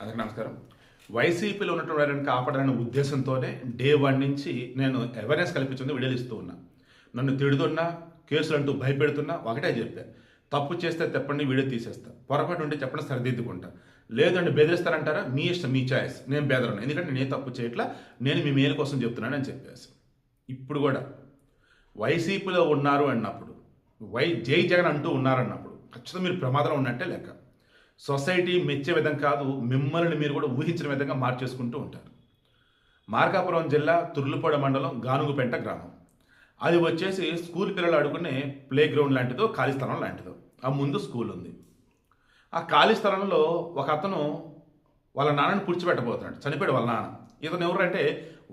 అందరికీ నమస్కారం. వైసీపీలో ఉన్నటువంటి వారిని కాపాడాలనే ఉద్దేశంతోనే డే 1 నుంచి నేను అవేర్నెస్ కల్పించింది వీడియోలు ఇస్తూ ఉన్నా. నన్ను తిడుతున్నా, కేసులు అంటూ భయపెడుతున్నా ఒకటే చెప్పా. తప్పు చేస్తే చెప్పండి, వీడియో తీసేస్తా. పొరపాటు ఉంటే చెప్పండి, సరిదిద్దుకుంటా. లేదండి బెదిరిస్తారంటారా, మీ ఇష్టం, మీ చాయిస్. నేను బెదరను, ఎందుకంటే నేను తప్పు చేయట్లా, నేను మీ మేలు కోసం చెప్తున్నాను అని చెప్పేసి. ఇప్పుడు కూడా వైసీపీలో ఉన్నారు అన్నప్పుడు, జై జగన్ అంటూ ఉన్నారన్నప్పుడు ఖచ్చితంగా మీరు ప్రమాదంలో ఉన్నట్టే లెక్క. సొసైటీ మెచ్చే విధంగా కాదు, మిమ్మల్ని మీరు కూడా ఊహించిన విధంగా మార్చేసుకుంటూ ఉంటారు. మార్కాపురం జిల్లా తుర్లుపాడు మండలం గానుగుపెంట గ్రామం. అది వచ్చేసి స్కూల్ పిల్లలు ఆడుకునే ప్లే గ్రౌండ్ లాంటిదో, ఖాళీ స్థలం లాంటిదో. ఆ ముందు స్కూల్ ఉంది. ఆ ఖాళీ స్థలంలో ఒక అతను వాళ్ళ నాన్నని పుడిచిపెట్టబోతున్నాడు. చనిపోయాడు వాళ్ళ నాన్న. ఇతను ఎవరంటే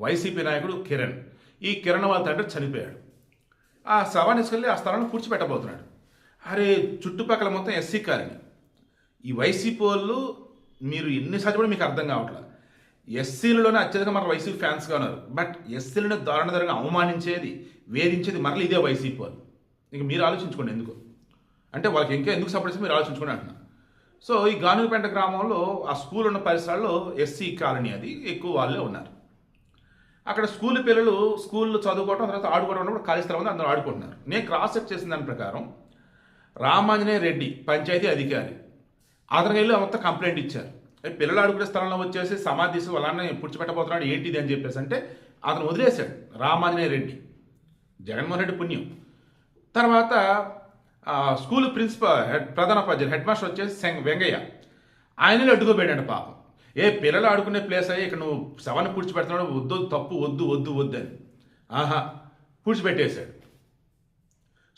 వైసీపీ నాయకుడు కిరణ్. ఈ కిరణ్ వాళ్ళ తండ్రి చనిపోయాడు. ఆ శవాన్ని తీసుకెళ్ళి ఆ స్థలాన్ని పుడిచిపెట్టబోతున్నాడు. అరే, చుట్టుపక్కల మొత్తం ఎస్సీ కాలనీ. ఈ వైసీపీ వాళ్ళు మీరు ఎన్నిసార్లు కూడా మీకు అర్థం కావట్లేదు. ఎస్సీలలోనే అత్యధిక మన వైసీపీ ఫ్యాన్స్గా ఉన్నారు. బట్ ఎస్సీలను దారుణంగా అవమానించేది, వేధించేది మరలా ఇదే వైసీపీ వాళ్ళు. ఇంక మీరు ఆలోచించుకోండి ఎందుకు అంటే వాళ్ళకి ఇంకా ఎందుకు సపోర్ట్ చేసి మీరు ఆలోచించుకోండి అంటున్నా. సో ఈ గానుగుపెంట గ్రామంలో ఆ స్కూల్ ఉన్న పరిసరాల్లో ఎస్సీ కాలనీ, అది ఎక్కువ వాళ్ళే ఉన్నారు. అక్కడ స్కూల్ పిల్లలు స్కూల్లో చదువుకోవడం, తర్వాత ఆడుకోవడం ఉన్నప్పుడు ఖాళీ స్థలం ఉంది, అందరూ ఆడుకుంటున్నారు. నేను క్రాస్ చెక్ చేసిన దాని ప్రకారం రామాంజనేయ రెడ్డి పంచాయతీ అధికారి అతనికి వెళ్ళి మొత్తం కంప్లైంట్ ఇచ్చారు. పిల్లలు ఆడుకునే స్థలంలో వచ్చేసి సమాధి వాళ్ళని పుడిచిపెట్టబోతున్నాడు ఏంటిది అని చెప్పేసి అంటే అతను వదిలేశాడు రామాంజనేయ రెడ్డి. జగన్మోహన్ రెడ్డి పుణ్యం. తర్వాత స్కూల్ ప్రిన్సిపల్ ప్రధానోపాధ్యాయులు హెడ్ మాస్టర్ వచ్చేసి వెంగయ్య, ఆయనలో అడ్డుకోబెట్టాడు పాపం. పిల్లలు ఆడుకునే ప్లేస్ అయ్యి ఇక్కడ నువ్వు శవాన్ని పుడిచిపెడుతున్నాడు, వద్దు, తప్పు, వద్దు వద్దు వద్దు అని పుడిచిపెట్టేశాడు.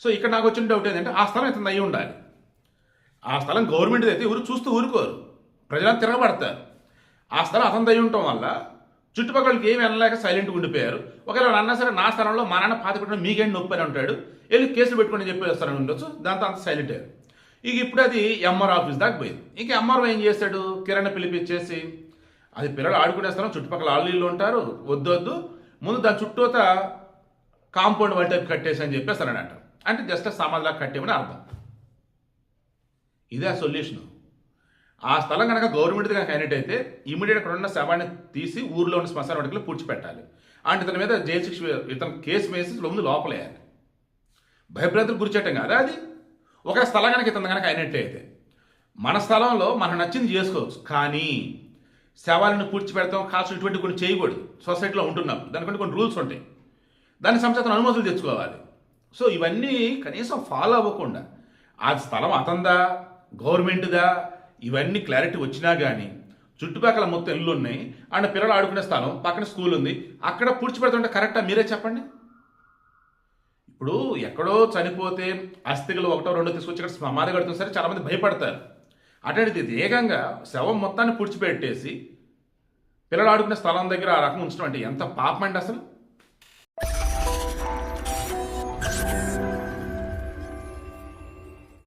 సో ఇక్కడ నాకు వచ్చిన డౌట్ ఏంటంటే ఆ స్థలం ఇతను అయ్యి ఉండాలి. ఆ స్థలం గవర్నమెంట్ అయితే ఎవరు చూస్తూ ఊరుకోరు, ప్రజలను తిరగబడతారు. ఆ స్థలం అతను అయి ఉండటం వల్ల చుట్టుపక్కలకి ఏమి అనలేక సైలెంట్గా ఉండిపోయారు. ఒకవేళ అన్నా సరే నా స్థలంలో మా నాన్న పాత పెట్టిన మీకేంటి నొప్పి అని ఉంటాడు, వెళ్ళి కేసులు పెట్టుకుని చెప్పేస్తారని ఉండొచ్చు. దాంతో అంత సైలెంట్ అయ్యారు. ఇక ఇప్పుడు అది ఎంఆర్ ఆఫీస్ దాకా పోయింది. ఇంక ఎంఆర్ఓ ఏం చేస్తాడు, కిరణ్ పిలిపించేసి అది పిల్లలు ఆడుకునే స్థలం, చుట్టుపక్కల ఆళ్ళు ఉంటారు, వద్దు వద్దు, ముందు దాని చుట్టూత కాంపౌండ్ వన్ టైప్ కట్టేసి అని చెప్పేస్తారనట. అంటే జస్ట్ సమాధిలాగా కట్టేమని అర్థం. ఇదే ఆ సొల్యూషన్. ఆ స్థలం కనుక గవర్నమెంట్ది కనుక అయినట్టయితే ఇమీడియట్ అక్కడ ఉన్న శవాన్ని తీసి ఊర్లో ఉన్న శ్మశాన వాటికలో పూడ్చిపెట్టాలి. అంటే ఇతని మీద జైలు శిక్ష, ఇతను కేసు వేసి ముందు లోపలేయాలి. భయభ్రాంతులకు గురిచేయటం కాదా అది? ఒక స్థలం కనుక ఇతను కనుక అయినట్టయితే మన స్థలంలో మనకు నచ్చింది చేసుకోవచ్చు, కానీ శవాలను పూడ్చిపెడతాం, కాల్చడం ఇటువంటి కొన్ని చేయకూడదు. సొసైటీలో ఉంటున్నాం, దానికంటే కొన్ని రూల్స్ ఉంటాయి. దాని సంస్థను అనుమతులు తెచ్చుకోవాలి. సో ఇవన్నీ కనీసం ఫాలో అవ్వకుండా ఆ స్థలం అతందా గవర్నమెంట్దా ఇవన్నీ క్లారిటీ వచ్చినా కానీ చుట్టుపక్కల మొత్తం ఇల్లు ఉన్నాయి, అండ్ పిల్లలు ఆడుకునే స్థలం పక్కన స్కూల్ ఉంది, అక్కడ పూడ్చిపెడుతుంటే కరెక్టా? మీరే చెప్పండి. ఇప్పుడు ఎక్కడో చనిపోతే అస్థికలు ఒకటో రెండో తీసుకొచ్చి ఇక్కడ సమాధి కడుతున్నా సరే చాలామంది భయపడతారు. అటువంటిది ఏకంగా శవం మొత్తాన్ని పూడ్చిపెట్టేసి పిల్లలు ఆడుకునే స్థలం దగ్గర ఆ రకం ఉంచడం అంటే ఎంత పాపం అండి అసలు.